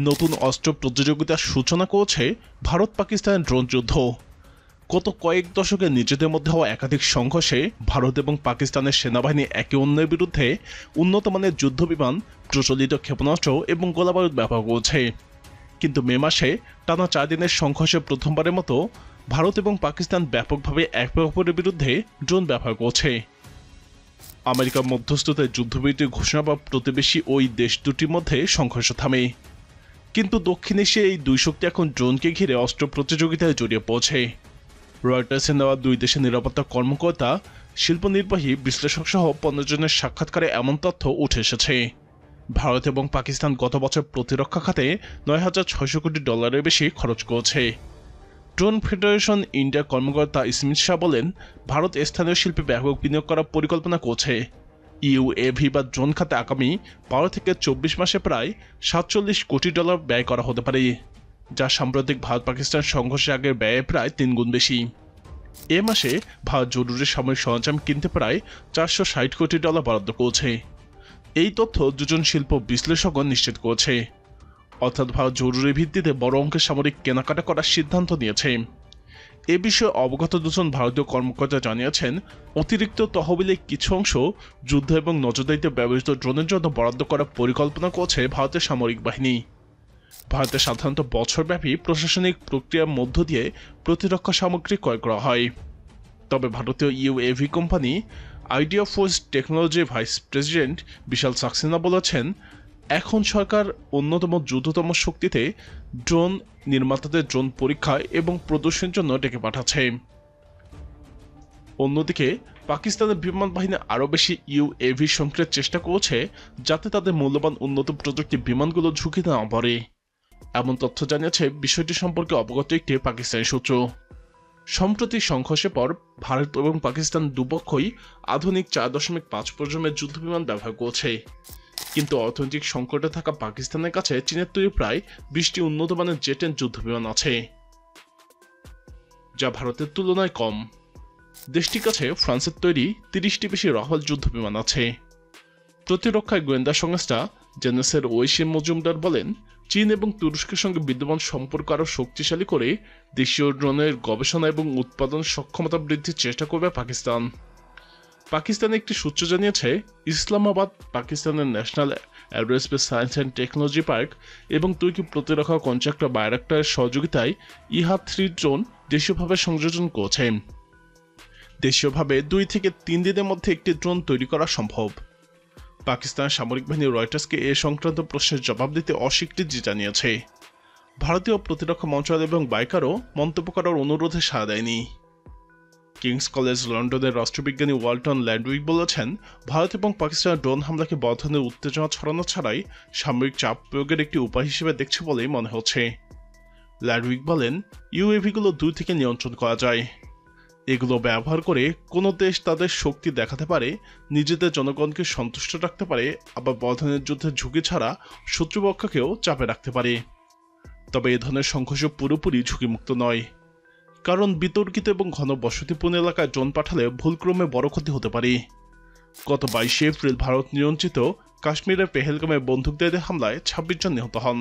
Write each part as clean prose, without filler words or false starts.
নতুন অস্ত্র প্রতিযোগিতার সূচনা করেছে ভারত পাকিস্তানের ড্রোন যুদ্ধ। গত কয়েক দশকে নিজেদের মধ্যে হওয়া একাধিক সংঘর্ষে ভারত এবং পাকিস্তানের সেনাবাহিনী একে অন্যের বিরুদ্ধে উন্নত মানের যুদ্ধবিমান, প্রচলিত ক্ষেপণাস্ত্র এবং গোলাবারুদ ব্যবহার করেছে। কিন্তু মে মাসে টানা 4 দিনের সংঘর্ষে প্রথমবারের মতো ভারত এবং পাকিস্তান ব্যাপকভাবে একে অপরের বিরুদ্ধে ড্রোন ব্যবহার করছে। আমেরিকার মধ্যস্থতায় যুদ্ধবিরতি ঘোষণা বা প্রতিবেশী ওই দেশ দুটির মধ্যে সংঘর্ষ থামে। কিন্তু দক্ষিণ এশিয়ায় এই দুই শক্তি এখন ড্রোনকে ঘিরে অস্ত্র প্রতিযোগিতায় জড়িয়ে পড়ছে। রয়টার্সে নেওয়া দুই দেশের নিরাপত্তা কর্মকর্তা, শিল্প নির্বাহী, বিশ্লেষক সহ 15 জনের সাক্ষাৎকারে এমন তথ্য উঠে এসেছে। ভারত এবং পাকিস্তান গত বছর প্রতিরক্ষা খাতে $9,600 কোটি বেশি খরচ করেছে। ড্রোন ফেডারেশন ইন্ডিয়ার কর্মকর্তা স্মিথ শাহ বলেন, ভারত স্থানীয় শিল্পে ব্যাপক বিনিয়োগ করার পরিকল্পনা করছে। ইউএভি বা ড্রোন খাতে আগামী 12 থেকে 24 মাসে প্রায় $47 কোটি ব্যয় করা হতে পারে, যা সাম্প্রতিক ভারত পাকিস্তান সংঘর্ষের আগের ব্যয়ে প্রায় 3 গুণ বেশি। এ মাসে ভারত জরুরি সামরিক সরঞ্জাম কিনতে প্রায় $460 কোটি বরাদ্দ করেছে। এই তথ্য দুজন শিল্প বিশ্লেষকও নিশ্চিত করেছে। অর্থাৎ ভারত জরুরি ভিত্তিতে বড় অঙ্কের সামরিক কেনাকাটা করার সিদ্ধান্ত নিয়েছে। এ বিষয়ে অবগত দুজন ভারতীয় কর্মকর্তা জানিয়েছেন, অতিরিক্ত তহবিলে কিছু অংশ যুদ্ধ এবং নজরদারিতে ব্যবহৃত ড্রোনের জন্য বরাদ্দ করার পরিকল্পনা করছে ভারতের সামরিক বাহিনী। ভারতে সাধারণত বছরব্যাপী প্রশাসনিক প্রক্রিয়ার মধ্য দিয়ে প্রতিরক্ষা সামগ্রী ক্রয় করা হয়। তবে ভারতীয় ইউএভি কোম্পানি আইডিয়া ফোর্স টেকনোলজির ভাইস প্রেসিডেন্ট বিশাল সাক্সেনা বলেছেন, এখন সরকার অন্যতম দ্রুততম শক্তিতে ড্রোন নির্মাতাদের ড্রোন পরীক্ষা এবং প্রদর্শনের জন্য ডেকে পাঠাচ্ছে। অন্যদিকে পাকিস্তানের বিমান বাহিনী আরও বেশি ইউএভি সংগ্রহের চেষ্টা করছে, যাতে তাদের মূল্যবান উন্নত প্রযুক্তির বিমানগুলো ঝুঁকিতে না পড়ে। এমন তথ্য জানিয়েছে বিষয়টি সম্পর্কে অবগত একটি পাকিস্তানি সূত্র। সম্প্রতি সংঘর্ষের পর ভারত এবং পাকিস্তান দুপক্ষই আধুনিক 4.5 প্রজন্মের যুদ্ধবিমান ব্যবহার করছে। কিন্তু অর্থনৈতিক সংকটে থাকা পাকিস্তানের কাছে চীনের তৈরি প্রায় 20টি উন্নত মানের জেট যুদ্ধবিমান আছে, যা ভারতের তুলনায় কম। দেশটির কাছে ফ্রান্সের তৈরি 30টি বেশি রাফাল যুদ্ধবিমান আছে। প্রতিরক্ষায় গোয়েন্দা সংস্থা জেনেসের ঐশী মজুমদার বলেন, চীন এবং তুরস্কের সঙ্গে বিদ্যমান সম্পর্ক আরও শক্তিশালী করে দেশীয় ড্রোনের গবেষণা এবং উৎপাদন সক্ষমতা বৃদ্ধির চেষ্টা করবে পাকিস্তান। পাকিস্তানের একটি সূত্র জানিয়েছে, ইসলামাবাদ, পাকিস্তানের national aerospace science and technology park এবং তুর্কি প্রতিরক্ষা কন্ট্রাক্টর বায়রাক্টারের সহযোগিতায় ইহা-3 ড্রোন দেশীয়ভাবে সংযোজন করছে। দেশীয়ভাবে 2 থেকে 3 দিনের মধ্যে একটি ড্রোন তৈরি করা সম্ভব। পাকিস্তানের সামরিক বাহিনী রয়টার্সকে এ সংক্রান্ত প্রশ্নের জবাব দিতে অস্বীকৃতি জানিয়েছে। ভারতীয় প্রতিরক্ষা মন্ত্রণালয় এবং বাইকারও মন্তব্য করার অনুরোধে সাড়া দেয়নি। কিংস কলেজ লন্ডনের রাষ্ট্রবিজ্ঞানী ওয়ালটন ল্যান্ডউইক বলেছেন, ভারত এবং পাকিস্তানের ড্রোন হামলাকে বড় ধরনের উত্তেজনা ছড়ানো ছাড়াই সামরিক চাপ প্রয়োগের একটি উপায় হিসেবে দেখছে বলেই মনে হচ্ছে। ল্যান্ডউইক বলেন, ইউএভিগুলো দূর থেকে নিয়ন্ত্রণ করা যায়। এগুলো ব্যবহার করে কোনো দেশ তাদের শক্তি দেখাতে পারে, নিজেদের জনগণকে সন্তুষ্ট রাখতে পারে, আবার বড় ধরনের যুদ্ধের ঝুঁকি ছাড়া শত্রুপক্ষকেও চাপে রাখতে পারে। তবে এ ধরনের সংঘর্ষ পুরোপুরি ঝুঁকিমুক্ত নয়, কারণ বিতর্কিত এবং ঘন বসতিপূর্ণ এলাকায় ড্রোন পাঠালে ভুলক্রমে বড় ক্ষতি হতে পারে। গত 22 এপ্রিল ভারত নিয়ন্ত্রিত কাশ্মীরের পেহেলগামে বন্দুকধারীদের হামলায় 26 জন নিহত হন।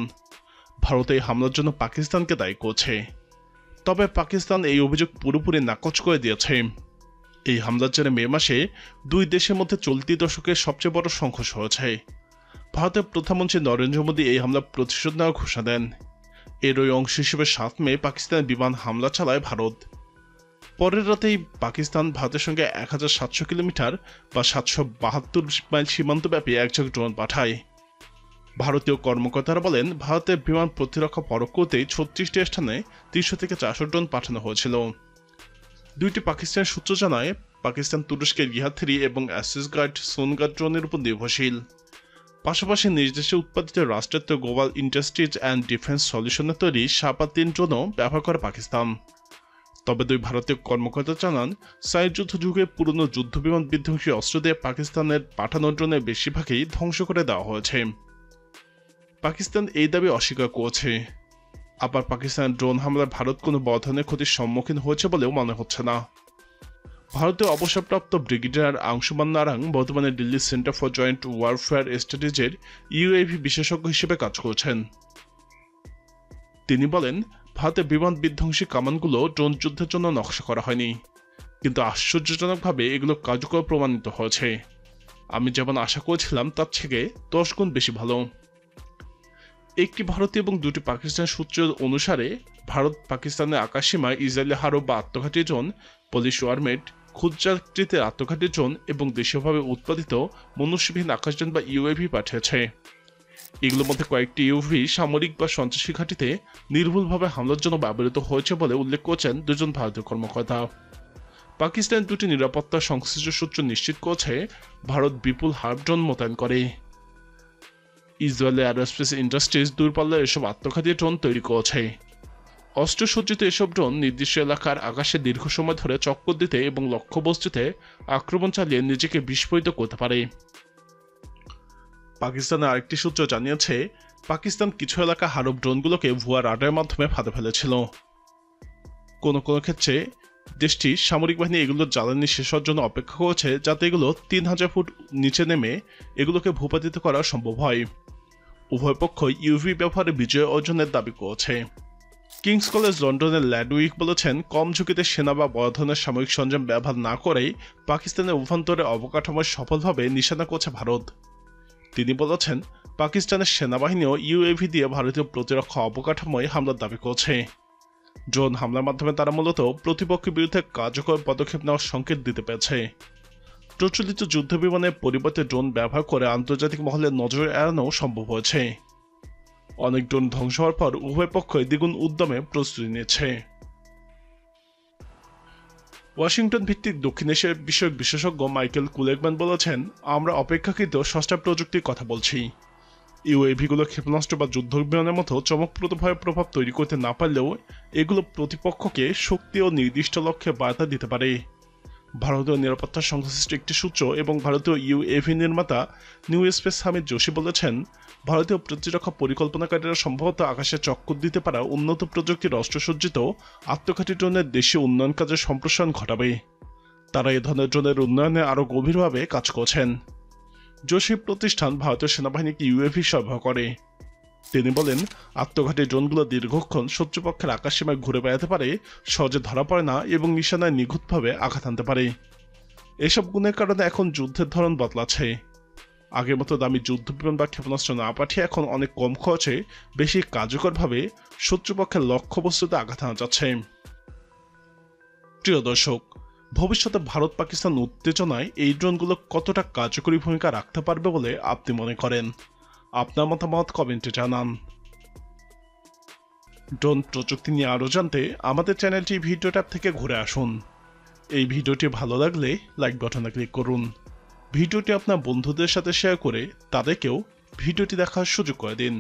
ভারত এই হামলার জন্য পাকিস্তানকে দায়ী করছে। তবে পাকিস্তান এই অভিযোগ পুরোপুরি নাকচ করে দিয়েছে। এই হামলার জেরে মে মাসে দুই দেশের মধ্যে চলতি দশকের সবচেয়ে বড় সংঘর্ষ হয়েছে। ভারতের প্রধানমন্ত্রী নরেন্দ্র মোদী এই হামলার প্রতিশোধ নেওয়ার ঘোষণা দেন। এরই অংশ হিসেবে 7 মে পাকিস্তানের বিমান হামলা চালায় ভারত। পরের রাতেই পাকিস্তান ভারতের সঙ্গে 1700 কিলোমিটার বা 772 মাইল সীমান্তব্যাপী একজন ড্রোন পাঠায়। ভারতীয় কর্মকর্তারা বলেন, ভারতের বিমান প্রতিরক্ষা পরখ করতেই 36টি স্থানে 300 থেকে 400 ড্রোন পাঠানো হয়েছিল। 2টি পাকিস্তানের সূত্র জানায়, পাকিস্তান তুরস্কের ইহা-3 এবং অ্যাসিসগার্ড সোনগার্ড ড্রোনের উপর নির্ভরশীল। পাশাপাশি নিজ দেশে উৎপাদিত রাষ্ট্রায়ত্ত গ্লোবাল ইন্ডাস্ট্রিজ অ্যান্ড ডিফেন্স সলিউশনের তৈরি শাপাত 3 ড্রোনও ব্যবহার করে পাকিস্তান। তবে 2 ভারতীয় কর্মকর্তা জানান, সাইড যুদ্ধ যুগে পুরনো যুদ্ধবিমান বিধ্বংসী অস্ত্র দিয়ে পাকিস্তানের পাঠানো ড্রোনের বেশিরভাগই ধ্বংস করে দেওয়া হয়েছে। পাকিস্তান এই দাবি অস্বীকার করেছে। আবার পাকিস্তানের ড্রোন হামলায় ভারত কোনো বড় ধরনের ক্ষতির সম্মুখীন হয়েছে বলেও মনে হচ্ছে না। ভারতীয় অবসরপ্রাপ্ত ব্রিগেডিয়ার আংশুমান নারাং বর্তমানে Delhi centre for joint warfare স্ট্র্যাটেজির ইউএভি বিশেষজ্ঞ হিসেবে কাজ করছেন। তিনি বলেন, ভারতের বিমান বিধ্বংসী কামানগুলো ড্রোন যুদ্ধের জন্য নকশা করা হয়নি, কিন্তু আশ্চর্যজনকভাবে এগুলো কার্যকর প্রমাণিত হয়েছে। আমি যেমন আশা করেছিলাম তার থেকে 10 গুণ বেশি ভালো। একটি ভারতীয় এবং দুটি পাকিস্তান সূত্র অনুসারে ভারত পাকিস্তানের আকাশসীমায় ইসরায়েলি হারব বা আত্মঘাতী ড্রোন, পলিশ ওয়ারমেট, ক্ষুদ্রাকৃতির আত্মঘাতী ড্রোন এবং দেশীয়ভাবে উৎপাদিত মনুষ্যবিহীন আকাশযান বা ইউএভি পাঠিয়েছে। এগুলোর মধ্যে কয়েকটি ইউএভি সামরিক বা সন্ত্রাসী ঘাঁটিতে নির্ভুলভাবে হামলার জন্য ব্যবহৃত হয়েছে বলে উল্লেখ করেছেন দুজন ভারতীয় কর্মকর্তা। পাকিস্তান দুটি নিরাপত্তা সংশ্লিষ্ট সূত্র নিশ্চিত করেছে ভারত বিপুল হার্ব ড্রোন মোতায়েন করে। ইসরায়েলের অ্যারোস্পেস ইন্ডাস্ট্রিজ দূরপাল্লার এসব আত্মঘাতী ড্রোন তৈরি করেছে। অস্ত্রসজ্জিত এসব ড্রোন নির্দিষ্ট এলাকার আকাশে দীর্ঘ সময় ধরে চক্কর দিতে এবং লক্ষ্যবস্তুতে আক্রমণ চালিয়ে নিজেকে বিস্ফোরিত করতে পারে। পাকিস্তানের আরেকটি সূত্র জানিয়েছে, পাকিস্তান কিছু এলাকা হারব ড্রোনগুলোকে ভুয়া রাডারের মাধ্যমে ফাঁদে ফেলেছিল। কোনো কোনো ক্ষেত্রে দেশটির সামরিক বাহিনী এগুলোর জ্বালানি শেষ হওয়ার জন্য অপেক্ষা করেছে, যাতে এগুলো 3000 ফুট নিচে নেমে এগুলোকে ভূপাতিত করা সম্ভব হয়। উভয় পক্ষই ইউভি ব্যবহারে বিজয় অর্জনের দাবি করেছে। কিংস কলেজ লন্ডনের ল্যাডউইক বলেছেন, কম ঝুঁকিতে সেনা বা বড় ধরনের সামরিক সরঞ্জাম ব্যবহার না করেই পাকিস্তানের অভ্যন্তরে অবকাঠামো সফলভাবে নিশানা করছে ভারত। তিনি বলেছেন, পাকিস্তানের সেনাবাহিনীও ইউএভি দিয়ে ভারতীয় প্রতিরক্ষা অবকাঠামোয় হামলার দাবি করছে। ড্রোন হামলার মাধ্যমে তারা মূলত প্রতিপক্ষের বিরুদ্ধে কার্যকর পদক্ষেপ নেওয়ার সংকেত দিতে পেরেছে। প্রচলিত যুদ্ধ বিমানের পরিবর্তে ড্রোন ব্যবহার করে আন্তর্জাতিক মহলে নজর এড়ানো সম্ভব হয়েছে। অনেক ড্রোন ধ্বংস হওয়ার পর উভয় পক্ষই দ্বিগুণ উদ্যমে প্রস্তুতি নিচ্ছে। ওয়াশিংটন ভিত্তিক দক্ষিণ এশিয়া বিষয়ক বিশেষজ্ঞ মাইকেল কুলেগম্যান বলেছেন, আমরা অপেক্ষাকৃত সস্তা প্রযুক্তির কথা বলছি। ইউএভিগুলো ক্ষেপণাস্ত্র বা যুদ্ধ বিমানের মতো চমকপ্রদভাবে প্রভাব তৈরি করতে না পারলেও এগুলো প্রতিপক্ষকে শক্তি ও নির্দিষ্ট লক্ষ্যে বার্তা দিতে পারে। ভারতীয় নিরাপত্তা সংশ্লিষ্ট একটি সূত্র এবং ভারতীয় ইউএভি নির্মাতা নিউ স্পেস সামিট যোশী বলেছেন, ভারতীয় প্রতিরক্ষা পরিকল্পনাকারীরা সম্ভবত আকাশে চক্কর দিতে পারা উন্নত প্রযুক্তির অস্ত্রসজ্জিত আত্মঘাতী ড্রোনের দেশীয় উন্নয়ন কাজের সম্প্রসারণ ঘটাবে। তারা এ ধরনের ড্রোনের উন্নয়নে আরও গভীরভাবে কাজ করছেন। যোশী প্রতিষ্ঠান ভারতীয় সেনাবাহিনীকে ইউএভি সরবরাহ করে। তিনি বলেন, আত্মঘাতী ড্রোনগুলো দীর্ঘক্ষণ শত্রুপক্ষের আকাশসীমায় ঘুরে বেড়াতে পারে, সহজে ধরা পড়ে না এবং নিশানায় নিখুঁতভাবে আঘাত আনতে পারে। এসব গুণের কারণে এখন যুদ্ধের ধরন বদলাচ্ছে। আগের মতো দামি যুদ্ধ বিমান বা ক্ষেপণাস্ত্র না পাঠিয়ে এখন অনেক কম খরচে বেশি কার্যকরভাবে শত্রুপক্ষের লক্ষ্যবস্তুতে আঘাত আনা যাচ্ছে। প্রিয় দর্শক, ভবিষ্যতে ভারত পাকিস্তান উত্তেজনায় এই ড্রোনগুলো কতটা কার্যকরী ভূমিকা রাখতে পারবে বলে আপনি মনে করেন? আপনার মতামত কমেন্টে জানান। ড্রোন প্রযুক্তি নিয়ে আরও জানতে আমাদের চ্যানেলটি ভিডিও ট্যাব থেকে ঘুরে আসুন। এই ভিডিওটি ভালো লাগলে লাইক বাটনে ক্লিক করুন। ভিডিওটি আপনার বন্ধুদের সাথে শেয়ার করে তাদেরকেও ভিডিওটি দেখার সুযোগ করে দিন।